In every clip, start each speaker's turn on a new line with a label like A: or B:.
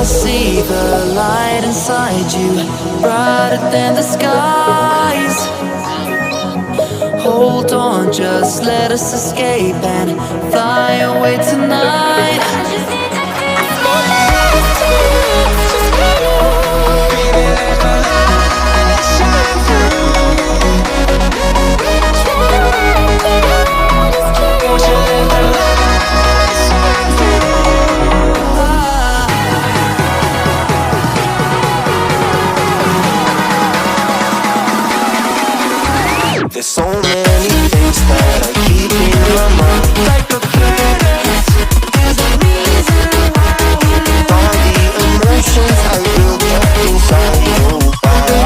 A: I see the light inside you, brighter than the skies. Hold on, just let us escape and fly away tonight.
B: There's so many things that I keep in my mind, like a curse. There's a reason why all the emotions I built up inside your body.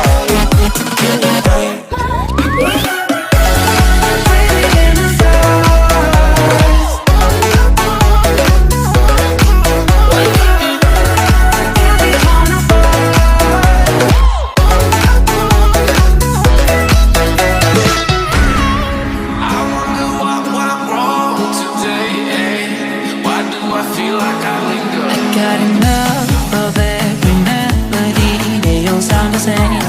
A: Got enough of every melody, they all sound the same.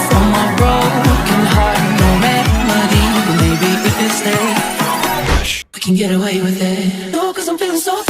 A: From my broken heart, no remedy, but maybe if you stay, we can get away with it. No, 'cause I'm feeling so